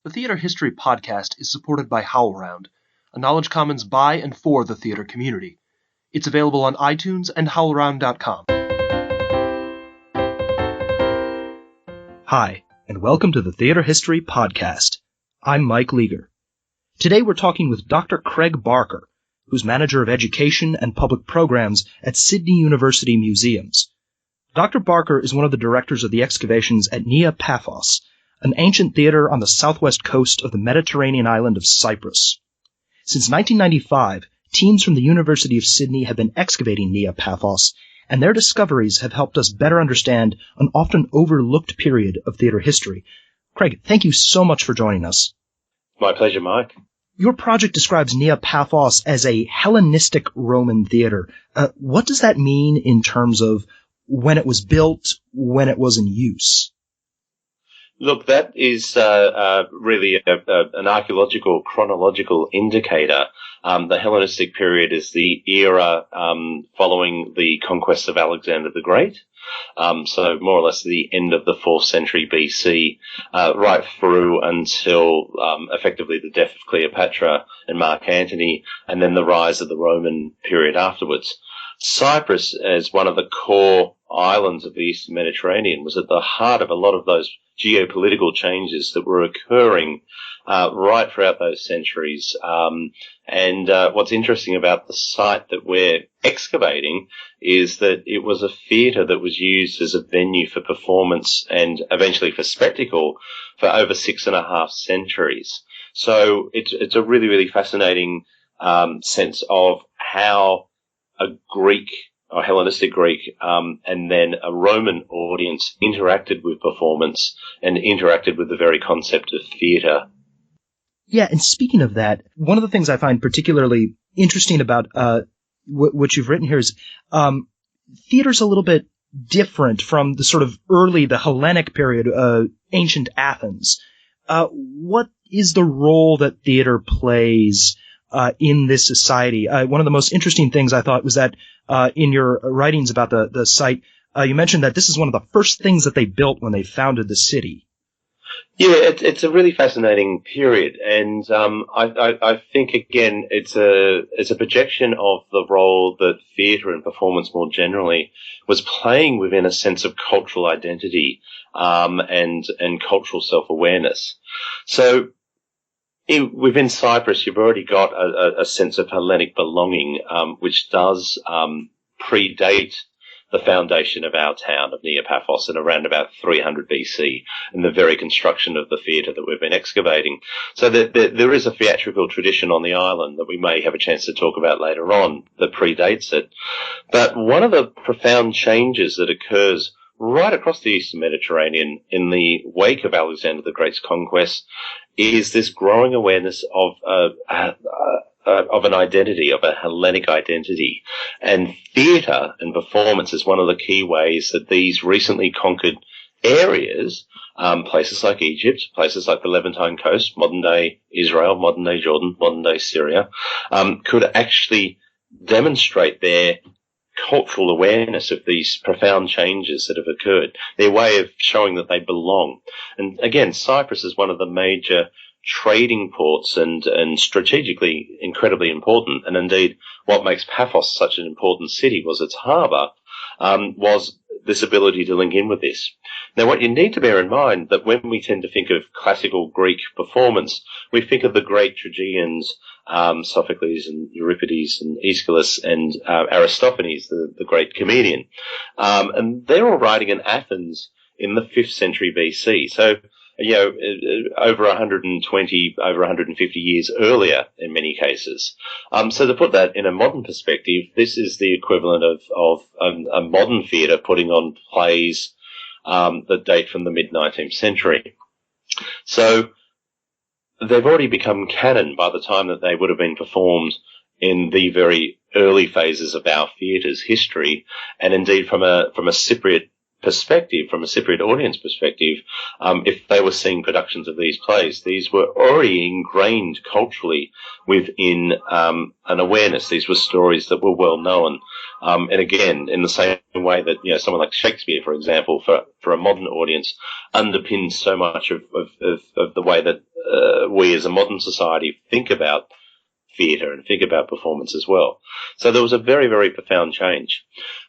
The Theater History Podcast is supported by HowlRound, a Knowledge Commons by and for the theater community. It's available on iTunes and howlround.com. Hi, and welcome to the Theater History Podcast. I'm Mike Leager. Today we're talking with Dr. Craig Barker, who's Manager of Education and Public Programs at Sydney University Museums. Dr. Barker is one of the directors of the excavations at Nea Paphos, an ancient theater on the southwest coast of the Mediterranean island of Cyprus. Since 1995, teams from the University of Sydney have been excavating Nea Paphos, and their discoveries have helped us better understand an often overlooked period of theater history. Craig, thank you so much for joining us. My pleasure, Mike. Your project describes Nea Paphos as a Hellenistic Roman theater. What does that mean in terms of when it was built, when it was in use? Look, that is really an archaeological, chronological indicator. The Hellenistic period is the era following the conquest of Alexander the Great, so more or less the end of the 4th century BC, right through until effectively the death of Cleopatra and Mark Antony, and then the rise of the Roman period afterwards. Cyprus, as one of the core islands of the Eastern Mediterranean, was at the heart of a lot of those geopolitical changes that were occurring right throughout those centuries. And what's interesting about the site that we're excavating is that it was a theatre that was used as a venue for performance and eventually for spectacle for over 6.5 centuries. So it's a really, really fascinating sense of how a Greek or Hellenistic Greek, and then a Roman audience interacted with performance and interacted with the very concept of theatre. Yeah, and speaking of that, one of the things I find particularly interesting about what you've written here is theater's a little bit different from the sort of the Hellenic period, ancient Athens. What is the role that theater plays in this society? One of the most interesting things I thought was that in your writings about the site, you mentioned that this is one of the first things that they built when they founded the city. Yeah, it's a really fascinating period, and I think again it's a projection of the role that theatre and performance more generally was playing within a sense of cultural identity and cultural self-awareness. So within Cyprus, you've already got a sense of Hellenic belonging, which does predate the foundation of our town of Nea Paphos at around about 300 BC, and the very construction of the theatre that we've been excavating. So there is a theatrical tradition on the island that we may have a chance to talk about later on that predates it. But one of the profound changes that occurs right across the Eastern Mediterranean in the wake of Alexander the Great's conquest is this growing awareness of an identity, of a Hellenic identity. And theatre and performance is one of the key ways that these recently conquered areas, places like Egypt, places like the Levantine coast, modern-day Israel, modern-day Jordan, modern-day Syria, could actually demonstrate their cultural awareness of these profound changes that have occurred, their way of showing that they belong. And again, Cyprus is one of the major trading ports and strategically incredibly important. And indeed, what makes Paphos such an important city was its harbour, was this ability to link in with this. Now, what you need to bear in mind that when we tend to think of classical Greek performance, we think of the great tragedians, Sophocles and Euripides and Aeschylus and Aristophanes, the great comedian. And they're all writing in Athens in the 5th century BC. So, over 120, over 150 years earlier in many cases. So to put that in a modern perspective, this is the equivalent of a modern theatre putting on plays that date from the mid-19th century. So they've already become canon by the time that they would have been performed in the very early phases of our theatre's history, and indeed from a Cypriot perspective, from a Cypriot audience perspective, if they were seeing productions of these plays, these were already ingrained culturally within an awareness. These were stories that were well known. And again, in the same way that, someone like Shakespeare, for example, for a modern audience, underpins so much of the way that we as a modern society think about theatre and think about performance as well. So there was a very, very profound change.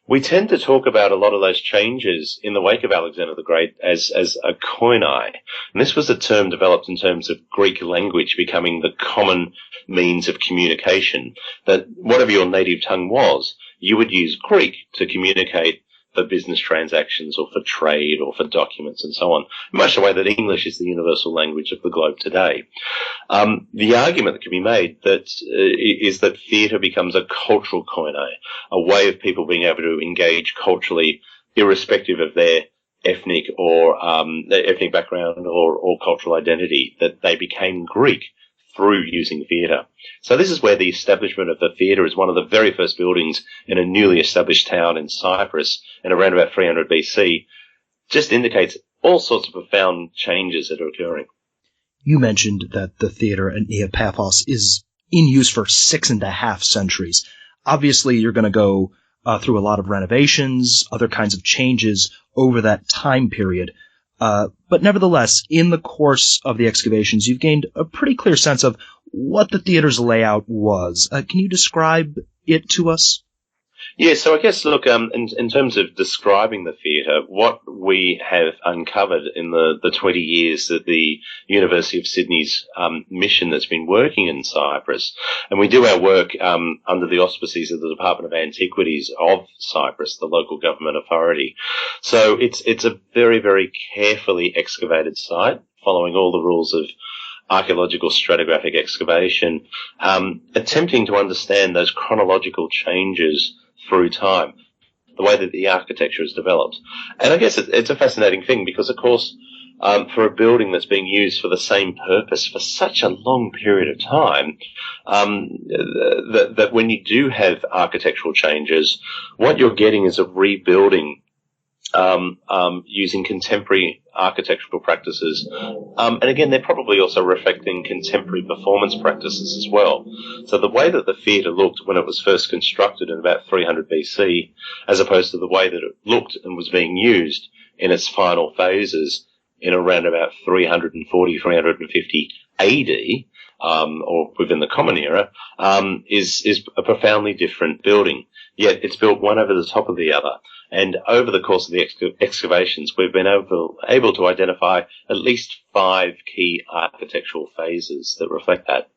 We tend to talk about a lot of those changes in the wake of Alexander the Great as a koinai. And this was a term developed in terms of Greek language becoming the common means of communication, that whatever your native tongue was, you would use Greek to communicate for business transactions or for trade or for documents and so on, much the way that English is the universal language of the globe today. The argument that can be made is that theatre becomes a cultural koine, a way of people being able to engage culturally, irrespective of their ethnic background or cultural identity, that they became Greek through using theatre. So this is where the establishment of the theatre as one of the very first buildings in a newly established town in Cyprus in around about 300 BC just indicates all sorts of profound changes that are occurring. You mentioned that the theatre at Nea Paphos is in use for 6.5 centuries. Obviously, you're going to go through a lot of renovations, other kinds of changes over that time period. But nevertheless, in the course of the excavations, you've gained a pretty clear sense of what the theater's layout was. Can you describe it to us? Yeah, so I guess, look, in terms of describing the theatre, what we have uncovered in the 20 years that the University of Sydney's mission that's been working in Cyprus, and we do our work under the auspices of the Department of Antiquities of Cyprus, the local government authority. So it's a very, very carefully excavated site, following all the rules of archaeological stratigraphic excavation, attempting to understand those chronological changes through time, the way that the architecture has developed. And I guess it's a fascinating thing because, of course, for a building that's being used for the same purpose for such a long period of time, that when you do have architectural changes, what you're getting is a rebuilding using contemporary architectural practices. And again, they're probably also reflecting contemporary performance practices as well. So the way that the theatre looked when it was first constructed in about 300 BC, as opposed to the way that it looked and was being used in its final phases in around about 340, 350 AD, or within the Common Era, is a profoundly different building. Yet it's built one over the top of the other. And over the course of the excavations, we've been able to identify at least 5 key architectural phases that reflect that.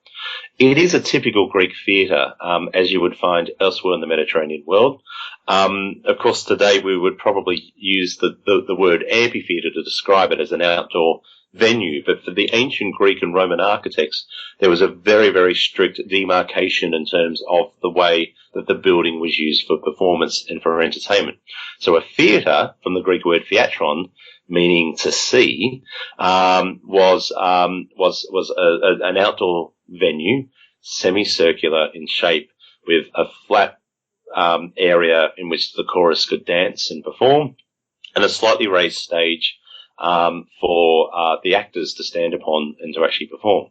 It is a typical Greek theatre, as you would find elsewhere in the Mediterranean world. Of course, today we would probably use the word amphitheatre to describe it as an outdoor venue, but for the ancient Greek and Roman architects, there was a very, very strict demarcation in terms of the way that the building was used for performance and for entertainment. So a theatre, from the Greek word theatron, meaning to see, was an outdoor venue, semicircular in shape, with a flat area in which the chorus could dance and perform, and a slightly raised stage for the actors to stand upon and to actually perform.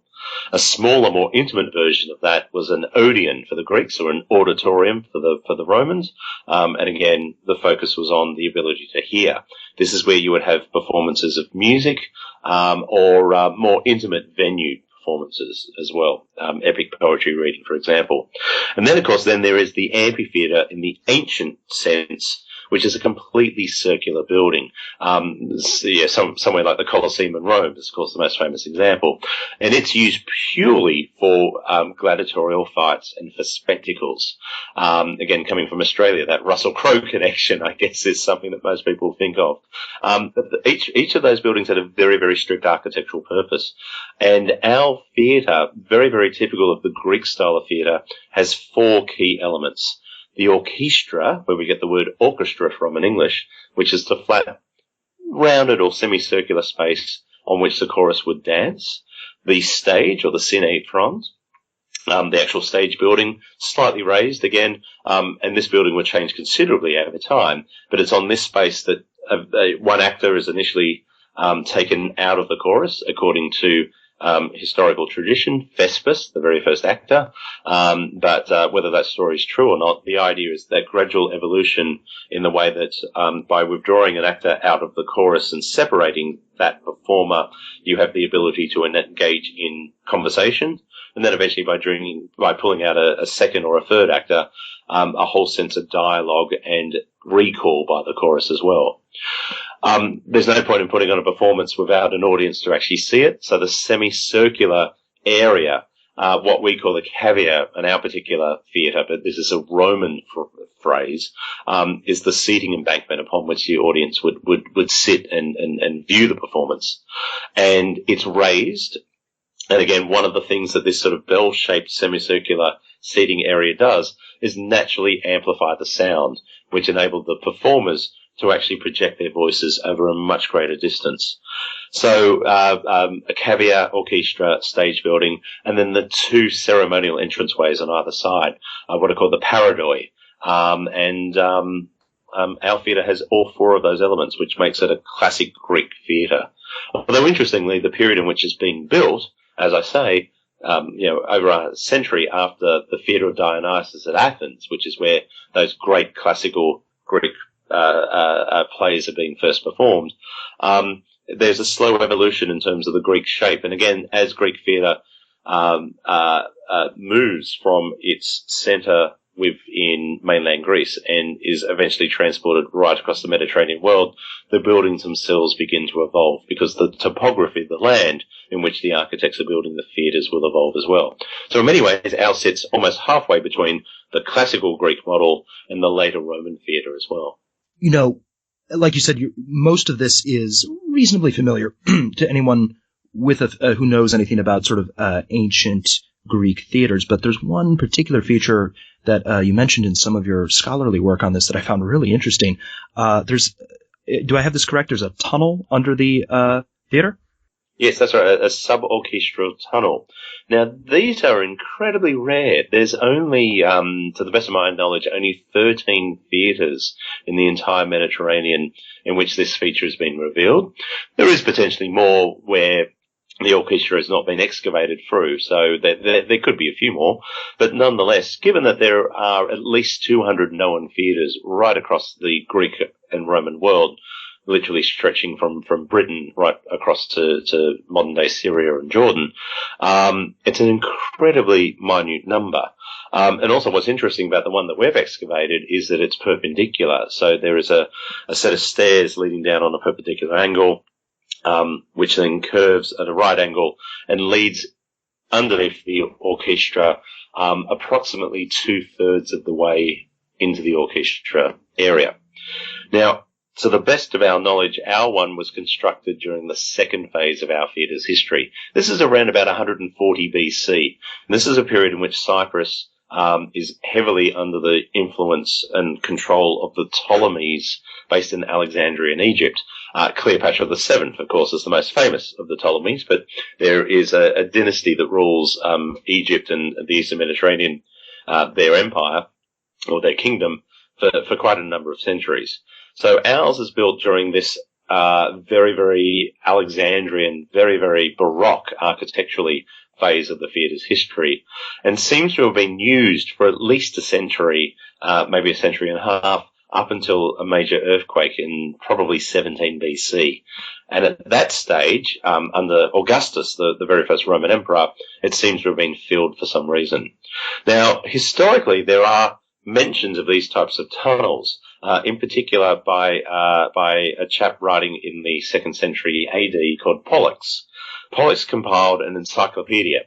A smaller, more intimate version of that was an odeon for the Greeks, or an auditorium for the Romans. And again, the focus was on the ability to hear. This is where you would have performances of music, or more intimate venue performances as well, epic poetry reading, for example. And then, of course, there is the amphitheatre in the ancient sense, which is a completely circular building. Somewhere like the Colosseum in Rome is, of course, the most famous example. And it's used purely for gladiatorial fights and for spectacles. Again, coming from Australia, that Russell Crowe connection, I guess, is something that most people think of. But each of those buildings had a very, very strict architectural purpose. And our theatre, very, very typical of the Greek style of theatre, has 4 key elements. The orchestra, where we get the word orchestra from in English, which is the flat, rounded or semicircular space on which the chorus would dance. The stage, or the sinetron, the actual stage building, slightly raised again, and this building would change considerably over time, but it's on this space that one actor is initially taken out of the chorus according to historical tradition, Thespis, the very first actor. But whether that story is true or not, the idea is that gradual evolution in the way that by withdrawing an actor out of the chorus and separating that performer, you have the ability to engage in conversation. And then eventually by pulling out a second or a third actor, a whole sense of dialogue and recall by the chorus as well. There's no point in putting on a performance without an audience to actually see it. So the semicircular area, what we call the cavea in our particular theatre, but this is a Roman phrase, is the seating embankment upon which the audience would sit and view the performance. And it's raised. And again, one of the things that this sort of bell-shaped semicircular seating area does is naturally amplify the sound, which enabled the performers to actually project their voices over a much greater distance. So a cavea, orchestra, stage building, and then the two ceremonial entranceways on either side, what are called the paradoi. Our theatre has all four of those elements, which makes it a classic Greek theatre. Although, interestingly, the period in which it's being built, as I say, over a century after the Theatre of Dionysus at Athens, which is where those great classical Greek plays are being first performed, there's a slow evolution in terms of the Greek shape. And again, as Greek theatre moves from its centre within mainland Greece and is eventually transported right across the Mediterranean world, the buildings themselves begin to evolve because the topography of the land in which the architects are building the theatres will evolve as well. So in many ways, ours sits almost halfway between the classical Greek model and the later Roman theatre as well. You know, like you said, most of this is reasonably familiar to anyone with who knows anything about sort of ancient Greek theaters, but there's one particular feature that you mentioned in some of your scholarly work on this that I found really interesting. Do I have this correct? There's a tunnel under the theater? Yes, that's right, a sub-orchestral tunnel. Now, these are incredibly rare. There's only, to the best of my knowledge, only 13 theatres in the entire Mediterranean in which this feature has been revealed. There is potentially more where the orchestra has not been excavated through, so there could be a few more. But nonetheless, given that there are at least 200 known theatres right across the Greek and Roman world, literally stretching from Britain right across to modern-day Syria and Jordan, it's an incredibly minute number. And also what's interesting about the one that we've excavated is that it's perpendicular. So there is a set of stairs leading down on a perpendicular angle, which then curves at a right angle and leads underneath the orchestra approximately 2/3 of the way into the orchestra area. Now, to the best of our knowledge, our one was constructed during the second phase of our theatre's history. This is around about 140 BC. And this is a period in which Cyprus is heavily under the influence and control of the Ptolemies based in Alexandria in Egypt. Cleopatra VII, of course, is the most famous of the Ptolemies, but there is a dynasty that rules Egypt and the Eastern Mediterranean, their empire, or their kingdom, for quite a number of centuries. So ours is built during this very, very Alexandrian, very, very Baroque architecturally phase of the theatre's history, and seems to have been used for at least a century, maybe a century and a half, up until a major earthquake in probably 17 BC. And at that stage, under Augustus, the very first Roman emperor, it seems to have been filled for some reason. Now, historically, there are mentions of these types of tunnels, in particular by a chap writing in the 2nd century AD called Pollux. Pollux compiled an encyclopedia,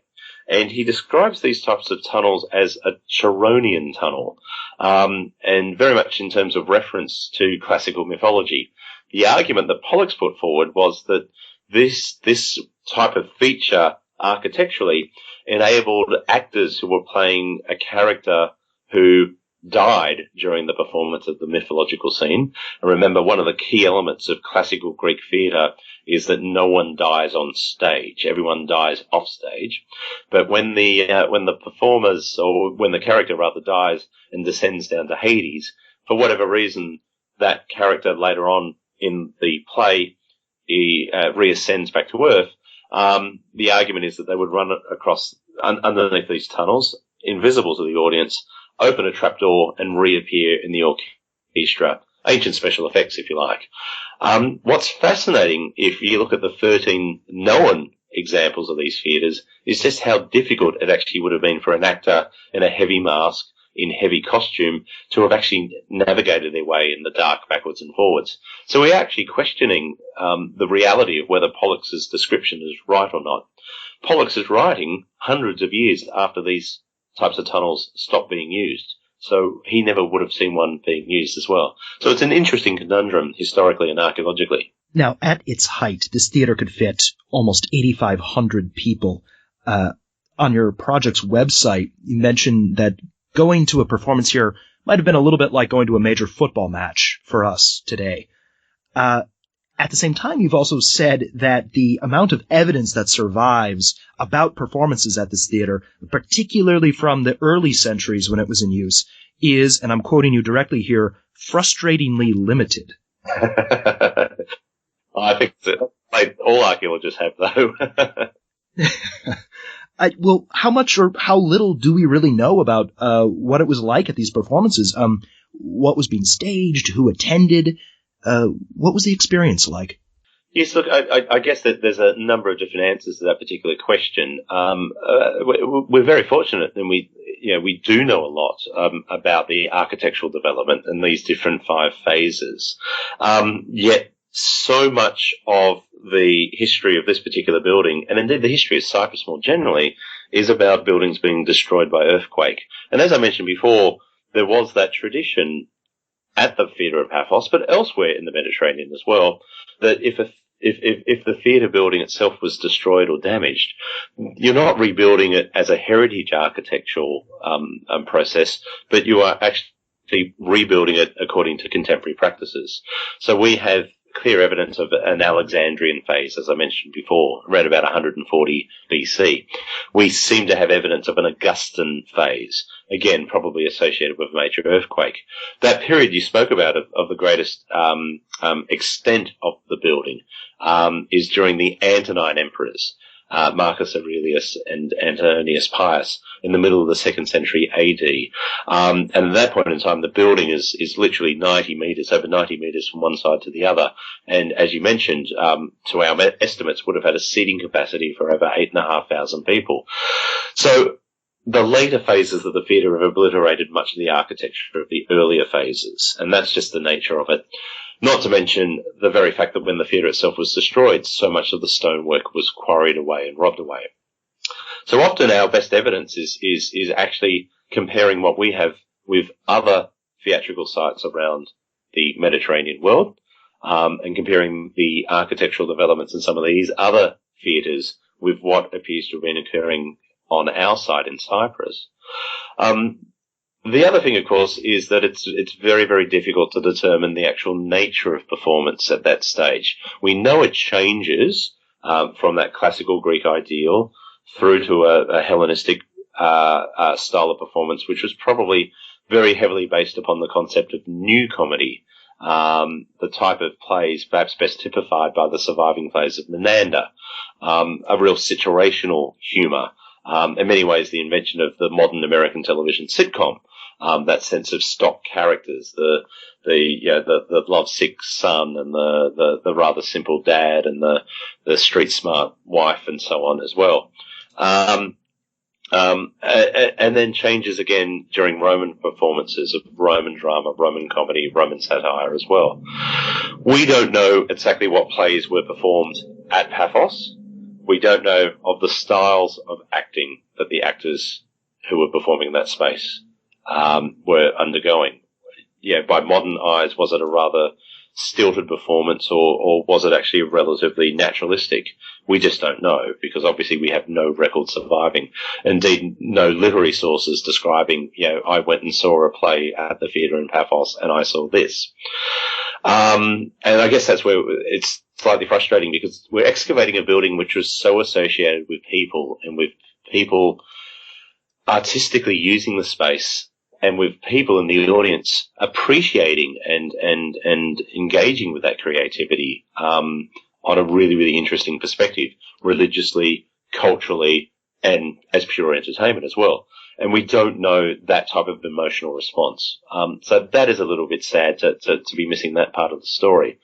and he describes these types of tunnels as a Charonian tunnel, and very much in terms of reference to classical mythology. The argument that Pollux put forward was that this type of feature architecturally enabled actors who were playing a character who died during the performance of the mythological scene. And remember, one of the key elements of classical Greek theatre is that no one dies on stage. Everyone dies off stage. But when the performers, or when the character rather, dies and descends down to Hades, for whatever reason, that character later on in the play he reascends back to Earth, the argument is that they would run across underneath these tunnels, invisible to the audience, open a trapdoor and reappear in the orchestra. Ancient special effects, if you like. What's fascinating, if you look at the 13 known examples of these theatres, is just how difficult it actually would have been for an actor in a heavy mask, in heavy costume, to have actually navigated their way in the dark backwards and forwards. So we're actually questioning the reality of whether Pollock's description is right or not. Pollock's is writing hundreds of years after these types of tunnels stopped being used. So he never would have seen one being used as well. So it's an interesting conundrum historically and archaeologically. Now, at its height, this theater could fit almost 8,500 people. On your project's website, you mentioned that going to a performance here might have been a little bit like going to a major football match for us today. At the same time, you've also said that the amount of evidence that survives about performances at this theater, particularly from the early centuries when it was in use, is, and I'm quoting you directly here, frustratingly limited. I think like all archaeologists have, though. Well, how much or how little do we really know about what it was like at these performances? What was being staged? Who attended? What was the experience like? Yes, look, I guess that there's a number of different answers to that particular question. We're very fortunate, and we do know a lot about the architectural development in these different 5 phases. Yet so much of the history of this particular building, and indeed the history of Cyprus more generally, is about buildings being destroyed by earthquake. And as I mentioned before, there was that tradition at the Theatre of Paphos, but elsewhere in the Mediterranean as well, that if the theatre building itself was destroyed or damaged, you're not rebuilding it as a heritage architectural process, but you are actually rebuilding it according to contemporary practices. So we have clear evidence of an Alexandrian phase, as I mentioned before, around about 140 BC. We seem to have evidence of an Augustan phase, again, probably associated with a major earthquake. That period you spoke about of the greatest extent of the building is during the Antonine emperors, Marcus Aurelius and Antonius Pius, in the middle of the 2nd century AD. And at that point in time, the building is literally 90 meters, over 90 meters from one side to the other. And as you mentioned, to our estimates, would have had a seating capacity for over 8,500 people. So the later phases of the theatre have obliterated much of the architecture of the earlier phases. And that's just the nature of it. Not to mention the very fact that when the theatre itself was destroyed, so much of the stonework was quarried away and robbed away. So often our best evidence is actually comparing what we have with other theatrical sites around the Mediterranean world, and comparing the architectural developments in some of these other theatres with what appears to have been occurring on our side in Cyprus. The other thing, of course, is that it's very, very difficult to determine the actual nature of performance at that stage. We know it changes from that classical Greek ideal through to a Hellenistic style of performance, which was probably very heavily based upon the concept of new comedy, the type of plays perhaps best typified by the surviving plays of Menander, a real situational humour. In many ways, the invention of the modern American television sitcom, that sense of stock characters, the lovesick son and the rather simple dad and the street smart wife and so on as well. And then changes again during Roman performances of Roman drama, Roman comedy, Roman satire as well. We don't know exactly what plays were performed at Paphos. We don't know of the styles of acting that the actors who were performing in that space were undergoing. Yeah, by modern eyes, was it a rather stilted performance or was it actually relatively naturalistic? We just don't know, because obviously we have no record surviving. Indeed, no literary sources describing, I went and saw a play at the theatre in Paphos and I saw this. And I guess that's where it's slightly frustrating, because we're excavating a building which was so associated with people and with people artistically using the space and with people in the audience appreciating and engaging with that creativity on a really, really interesting perspective, religiously, culturally, and as pure entertainment as well. And we don't know that type of emotional response. So that is a little bit sad to be missing that part of the story.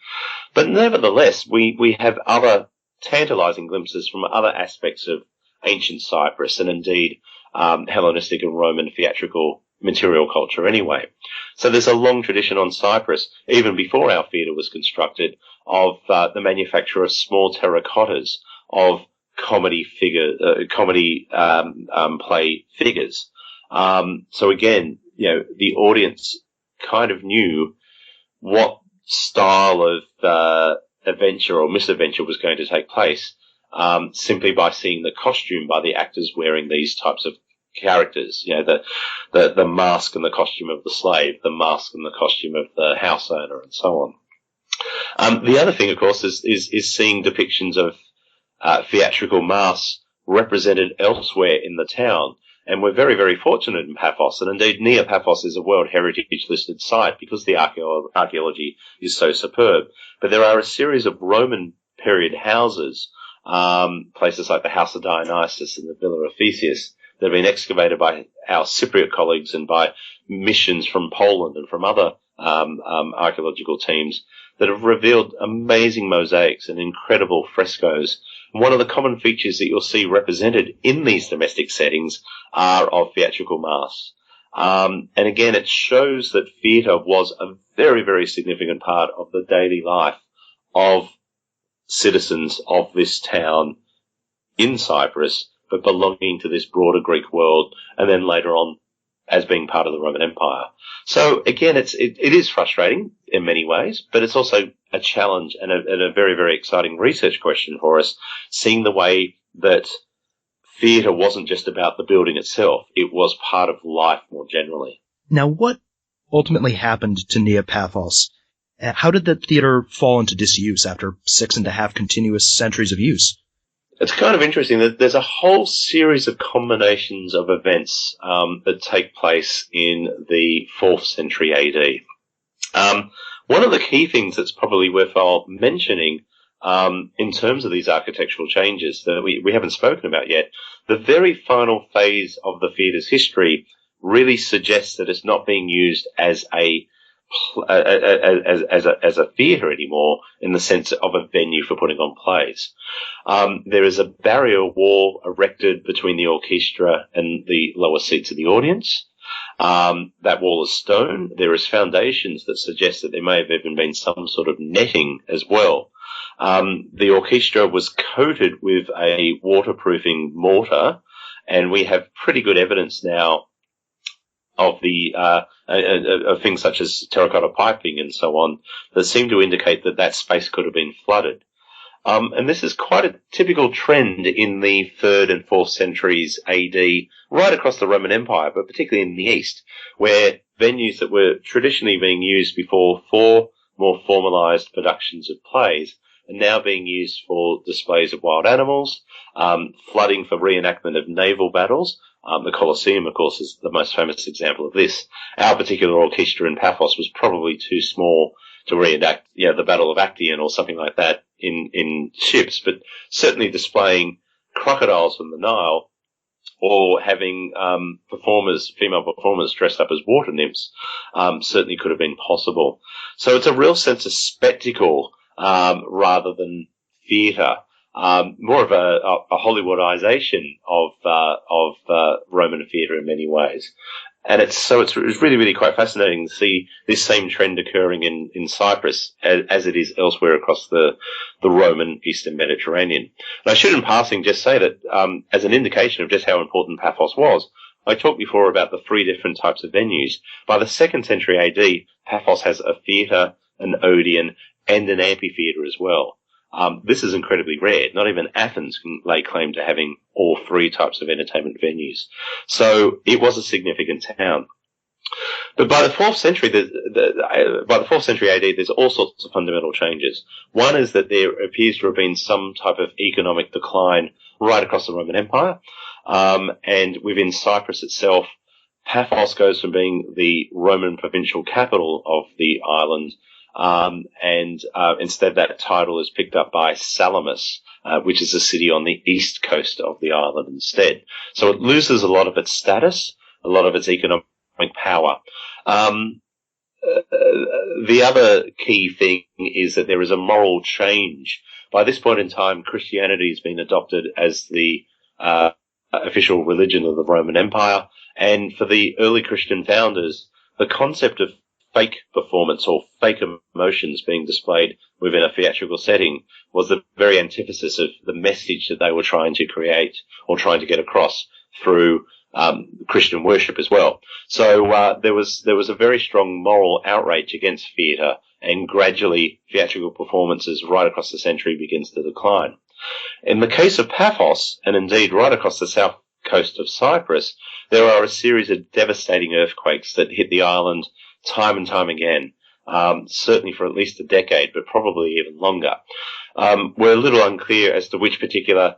But nevertheless, we have other tantalizing glimpses from other aspects of ancient Cyprus and indeed Hellenistic and Roman theatrical material culture anyway. So there's a long tradition on Cyprus, even before our theatre was constructed, of the manufacture of small terracottas of comedy play figures. So again, the audience kind of knew what style of adventure or misadventure was going to take place simply by seeing the costume by the actors wearing these types of characters. The mask and the costume of the slave, the mask and the costume of the house owner, and so on. The other thing, of course, is seeing depictions of theatrical masks represented elsewhere in the town. And we're very, very fortunate in Paphos. And indeed, Nea Paphos is a World Heritage listed site because the archaeology is so superb. But there are a series of Roman period houses, places like the House of Dionysus and the Villa of Theseus, that have been excavated by our Cypriot colleagues and by missions from Poland and from other archaeological teams that have revealed amazing mosaics and incredible frescoes. One of the common features that you'll see represented in these domestic settings are of theatrical masks. And again, it shows that theatre was a very, very significant part of the daily life of citizens of this town in Cyprus, but belonging to this broader Greek world, and then later on as being part of the Roman Empire. So again, it is frustrating in many ways, but it's also a challenge and a very, very exciting research question for us, seeing the way that theatre wasn't just about the building itself, it was part of life more generally. Now, what ultimately happened to Nea Paphos? How did the theatre fall into disuse after 6.5 continuous centuries of use? It's kind of interesting that there's a whole series of combinations of events that take place in the 4th century AD. One of the key things that's probably worthwhile mentioning in terms of these architectural changes that we haven't spoken about yet, the very final phase of the theatre's history really suggests that it's not being used as a theatre anymore in the sense of a venue for putting on plays. There is a barrier wall erected between the orchestra and the lower seats of the audience. That wall is stone. There is foundations that suggest that there may have even been some sort of netting as well. The orchestra was coated with a waterproofing mortar, and we have pretty good evidence now of of things such as terracotta piping and so on that seem to indicate that space could have been flooded. And this is quite a typical trend in the 3rd and 4th centuries AD, right across the Roman Empire, but particularly in the East, where venues that were traditionally being used before for more formalized productions of plays are now being used for displays of wild animals, flooding for reenactment of naval battles. The Colosseum, of course, is the most famous example of this. Our particular orchestra in Paphos was probably too small to reenact, the Battle of Actium or something like that in ships, but certainly displaying crocodiles from the Nile or having female performers dressed up as water nymphs certainly could have been possible. So it's a real sense of spectacle rather than theatre. More of a Hollywoodization of Roman theatre in many ways. And it's really, really quite fascinating to see this same trend occurring in Cyprus as it is elsewhere across the Roman Eastern Mediterranean. And I should in passing just say that as an indication of just how important Paphos was, I talked before about the 3 different types of venues. By the 2nd century AD, Paphos has a theatre, an odeon, and an amphitheatre as well. This is incredibly rare. Not even Athens can lay claim to having all 3 types of entertainment venues. So it was a significant town. But by the 4th century, by the 4th century AD, there's all sorts of fundamental changes. One is that there appears to have been some type of economic decline right across the Roman Empire. And within Cyprus itself, Paphos goes from being the Roman provincial capital of the island, and instead that title is picked up by Salamis, which is a city on the east coast of the island instead. So it loses a lot of its status, a lot of its economic power. The other key thing is that there is a moral change. By this point in time, Christianity has been adopted as the official religion of the Roman Empire, and for the early Christian founders, the concept of fake performance or fake emotions being displayed within a theatrical setting was the very antithesis of the message that they were trying to create or trying to get across through Christian worship as well. So there was a very strong moral outrage against theatre, and gradually theatrical performances right across the century begins to decline. In the case of Paphos, and indeed right across the south coast of Cyprus, there are a series of devastating earthquakes that hit the island time and time again, certainly for at least a decade, but probably even longer. We're a little unclear as to which particular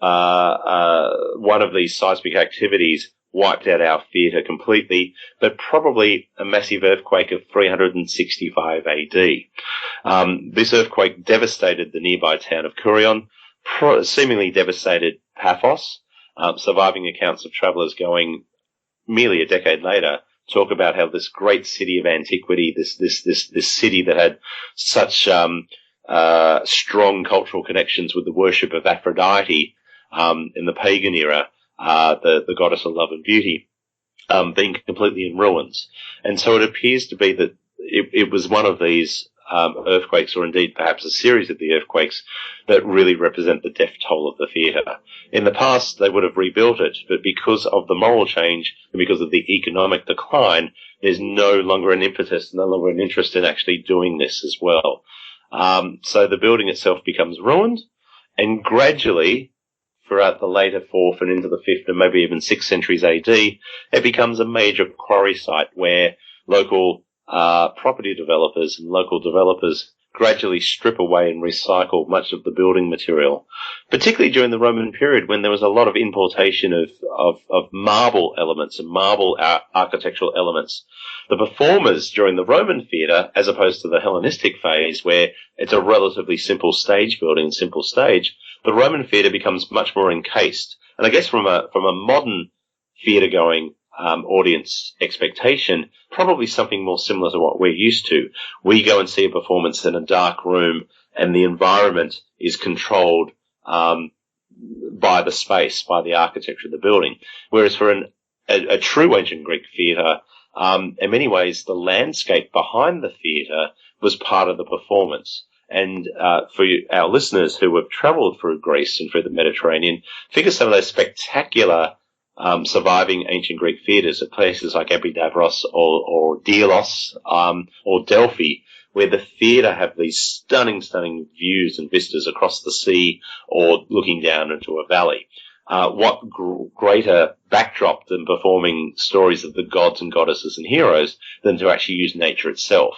one of these seismic activities wiped out our theatre completely, but probably a massive earthquake of 365 AD. This earthquake devastated the nearby town of Kurion, seemingly devastated Paphos. Surviving accounts of travellers going merely a decade later talk about how this great city of antiquity, this city that had such strong cultural connections with the worship of Aphrodite in the pagan era, the goddess of love and beauty, being completely in ruins. And so it appears to be that it was one of these earthquakes, or indeed perhaps a series of the earthquakes, that really represent the death toll of the theatre. In the past, they would have rebuilt it, but because of the moral change and because of the economic decline, there's no longer an impetus, no longer an interest in actually doing this as well. So the building itself becomes ruined, and gradually, throughout the later 4th and into the 5th and maybe even 6th centuries AD, it becomes a major quarry site where local property developers and local developers gradually strip away and recycle much of the building material, particularly during the Roman period when there was a lot of importation of marble elements and marble architectural elements. The performers during the Roman theatre, as opposed to the Hellenistic phase where it's a relatively simple stage building, simple stage, the Roman theatre becomes much more encased. And I guess from a modern theatre-going audience expectation, probably something more similar to what we're used to. We go and see a performance in a dark room, and the environment is controlled by the space, by the architecture of the building. Whereas for a true ancient Greek theatre, in many ways, the landscape behind the theatre was part of the performance. And for our listeners who have travelled through Greece and through the Mediterranean, think of some of those spectacular surviving ancient Greek theatres at places like Epidavros or Delos or Delphi, where the theatre have these stunning views and vistas across the sea or looking down into a valley. What greater backdrop than performing stories of the gods and goddesses and heroes than to actually use nature itself?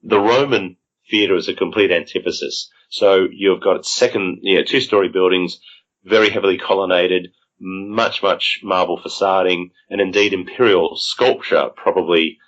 The Roman theatre is a complete antithesis. So you've got two-story buildings, very heavily colonnaded, much marble facading, and indeed imperial sculpture probably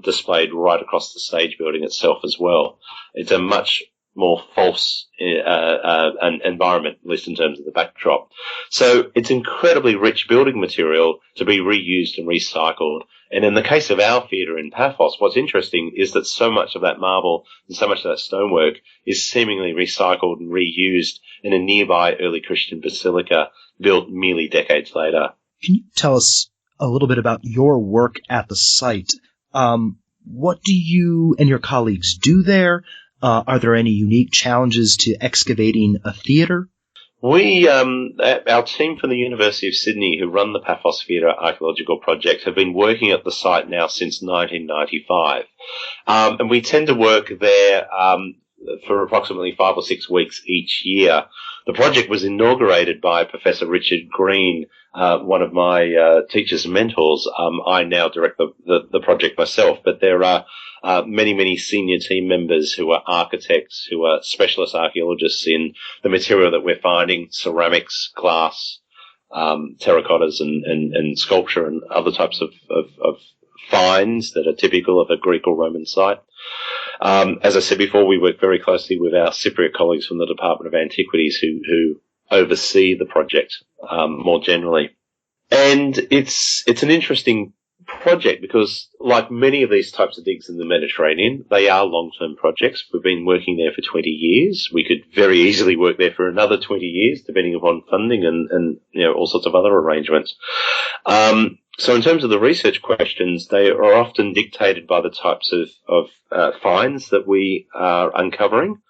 displayed right across the stage building itself as well. It's a much more false environment, at least in terms of the backdrop. So it's incredibly rich building material to be reused and recycled. And in the case of our theatre in Paphos, what's interesting is that so much of that marble and so much of that stonework is seemingly recycled and reused in a nearby early Christian basilica built merely decades later. Can you tell us a little bit about your work at the site? What do you and your colleagues do there? Are there any unique challenges to excavating a theatre? We, our team from the University of Sydney who run the Paphos Theatre Archaeological Project have been working at the site now since 1995. And we tend to work there for approximately 5 or 6 weeks each year. The project was inaugurated by Professor Richard Green, one of my teachers and mentors. I now direct the project myself, but there are many senior team members who are architects, who are specialist archaeologists in the material that we're finding, ceramics, glass, terracottas and sculpture and other types of finds that are typical of a Greek or Roman site. As I said before, we work very closely with our Cypriot colleagues from the Department of Antiquities who oversee the project more generally. And it's an interesting project because, like many of these types of digs in the Mediterranean, they are long-term projects. We've been working there for 20 years. We could very easily work there for another 20 years, depending upon funding and all sorts of other arrangements. So in terms of the research questions, they are often dictated by the types of finds that we are uncovering.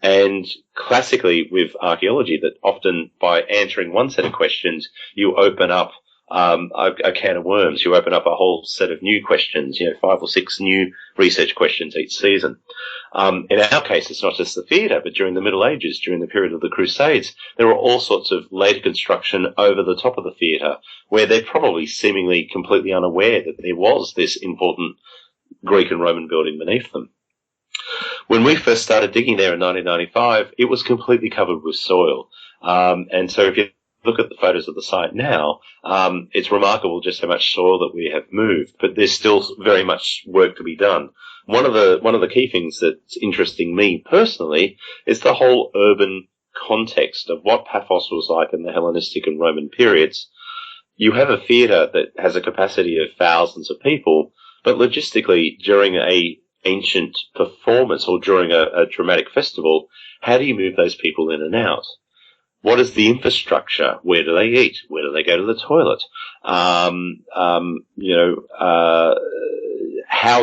And classically with archaeology, that often by answering one set of questions, you open up a can of worms. You open up a whole set of new questions, 5 or 6 new research questions each season. In our case, it's not just the theatre, but during the Middle Ages, during the period of the Crusades, there were all sorts of later construction over the top of the theatre where they're probably seemingly completely unaware that there was this important Greek and Roman building beneath them. When we first started digging there in 1995, it was completely covered with soil. And so if you look at the photos of the site now, it's remarkable just how much soil that we have moved, but there's still very much work to be done. One of the key things that's interesting me personally is the whole urban context of what Paphos was like in the Hellenistic and Roman periods. You have a theatre that has a capacity of thousands of people, but logistically, during a ancient performance or during a dramatic festival, how do you move those people in and out? What is the infrastructure? Where do they eat? Where do they go to the toilet? How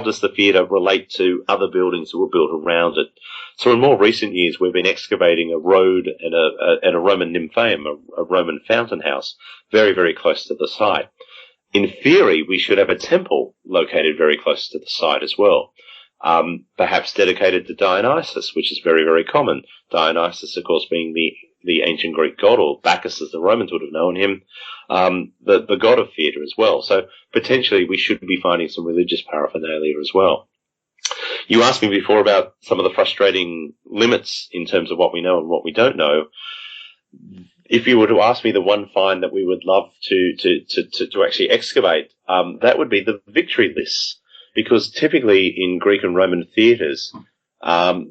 does the theatre relate to other buildings that were built around it? So in more recent years, we've been excavating a road and a Roman nymphaeum, a Roman fountain house, very, very close to the site. In theory, we should have a temple located very close to the site as well. Perhaps dedicated to Dionysus, which is very, very common. Dionysus, of course, being the ancient Greek god, or Bacchus as the Romans would have known him, the god of theatre as well. So potentially we should be finding some religious paraphernalia as well. You asked me before about some of the frustrating limits in terms of what we know and what we don't know. If you were to ask me the one find that we would love to actually excavate, that would be the victory lists. Because typically in Greek and Roman theatres,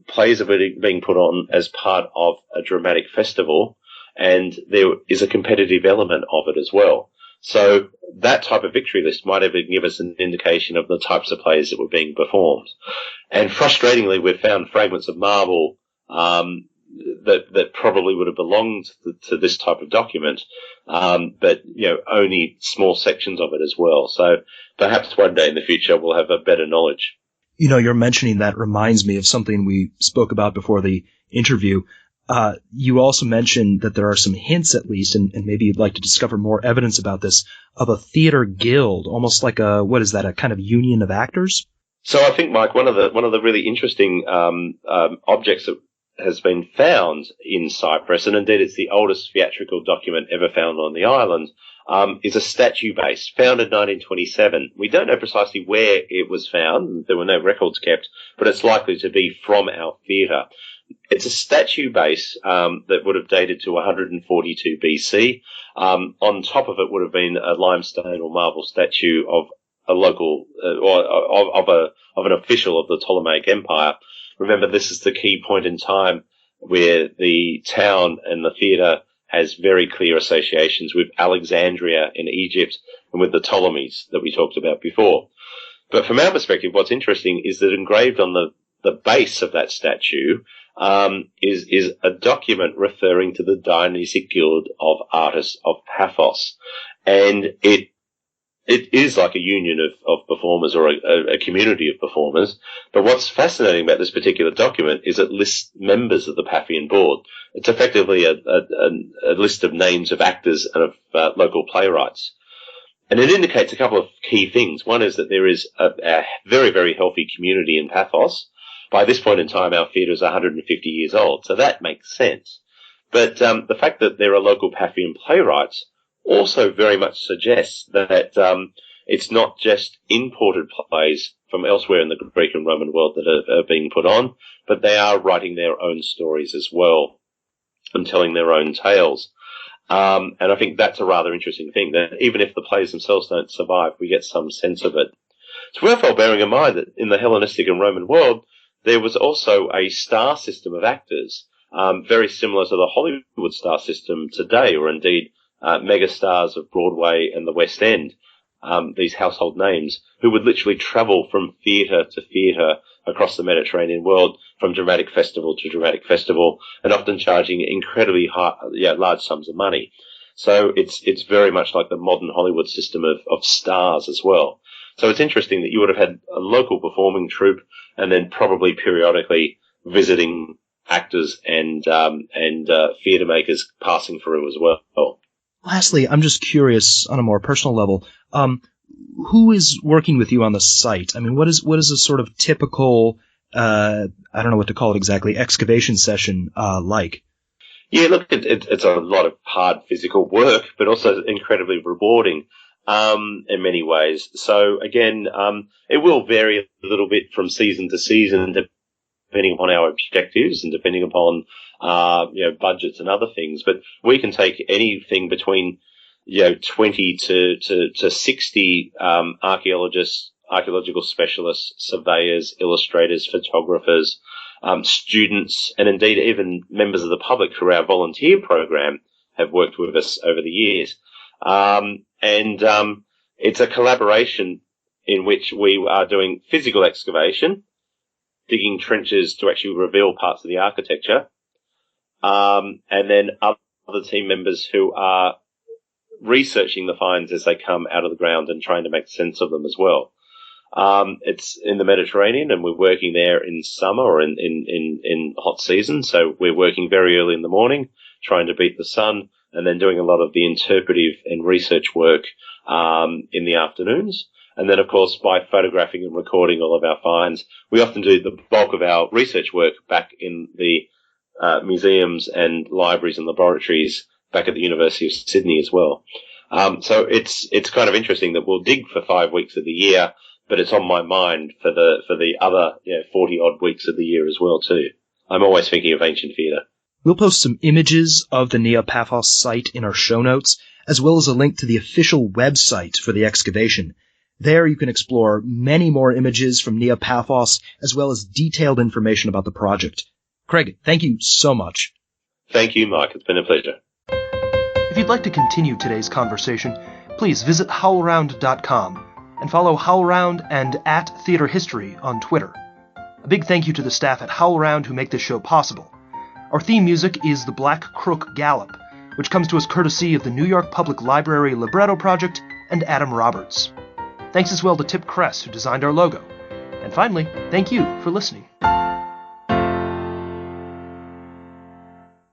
plays are being put on as part of a dramatic festival, and there is a competitive element of it as well. So that type of victory list might even give us an indication of the types of plays that were being performed. And frustratingly, we've found fragments of marble that probably would have belonged to this type of document, but only small sections of it as well. So perhaps one day in the future we'll have a better knowledge. You're mentioning that reminds me of something we spoke about before the interview. You also mentioned that there are some hints, at least, and maybe you'd like to discover more evidence about this, of a theater guild, almost like a kind of union of actors? So I think, Mike, one of the really interesting objects that has been found in Cyprus, and indeed it's the oldest theatrical document ever found on the island, is a statue base found in 1927. We don't know precisely where it was found. There were no records kept, but it's likely to be from our theatre. It's a statue base that would have dated to 142 BC. On top of it would have been a limestone or marble statue of a local of an official of the Ptolemaic Empire. Remember, this is the key point in time where the town and the theatre has very clear associations with Alexandria in Egypt and with the Ptolemies that we talked about before. But from our perspective, what's interesting is that engraved on the base of that statue is a document referring to the Dionysic Guild of Artists of Paphos. And it is like a union of performers, or a community of performers. But what's fascinating about this particular document is it lists members of the Paphian board. It's effectively a list of names of actors and of local playwrights. And it indicates a couple of key things. One is that there is a very, very healthy community in Paphos. By this point in time, our theatre is 150 years old, so that makes sense. But the fact that there are local Paphian playwrights also very much suggests that it's not just imported plays from elsewhere in the Greek and Roman world that are being put on, but they are writing their own stories as well and telling their own tales. And I think that's a rather interesting thing, that even if the plays themselves don't survive, we get some sense of it. It's worthwhile bearing in mind that in the Hellenistic and Roman world, there was also a star system of actors, very similar to the Hollywood star system today, or indeed mega stars of Broadway and the West End, these household names, who would literally travel from theatre to theatre across the Mediterranean world, from dramatic festival to dramatic festival, and often charging incredibly large sums of money. So it's very much like the modern Hollywood system of stars as well. So it's interesting that you would have had a local performing troupe, and then probably periodically visiting actors and theatre makers passing through as well. Lastly, I'm just curious on a more personal level, who is working with you on the site? I mean, what is a sort of typical, I don't know what to call it exactly, excavation session like? Yeah, look, it's a lot of hard physical work, but also incredibly rewarding in many ways. So again, it will vary a little bit from season to season, depending upon our objectives and depending upon budgets and other things. But we can take anything between 20 to 60 archaeologists, archaeological specialists, surveyors, illustrators, photographers, students, and indeed even members of the public through our volunteer program have worked with us over the years. It's a collaboration in which we are doing physical excavation, digging trenches to actually reveal parts of the architecture, and then other team members who are researching the finds as they come out of the ground and trying to make sense of them as well. It's in the Mediterranean, and we're working there in summer or in hot season. So we're working very early in the morning, trying to beat the sun, and then doing a lot of the interpretive and research work in the afternoons. And then, of course, by photographing and recording all of our finds, we often do the bulk of our research work back in the museums and libraries and laboratories back at the University of Sydney as well. So it's kind of interesting that we'll dig for 5 weeks of the year, but it's on my mind for the other 40 odd weeks of the year as well too. I'm always thinking of ancient theatre. We'll post some images of the Nea Paphos site in our show notes, as well as a link to the official website for the excavation. There you can explore many more images from Nea Paphos, as well as detailed information about the project. Craig, thank you so much. Thank you, Mike. It's been a pleasure. If you'd like to continue today's conversation, please visit howlround.com and follow HowlRound and @TheaterHistory on Twitter. A big thank you to the staff at HowlRound who make this show possible. Our theme music is The Black Crook Gallop, which comes to us courtesy of the New York Public Library Libretto Project and Adam Roberts. Thanks as well to Tip Kress, who designed our logo. And finally, thank you for listening.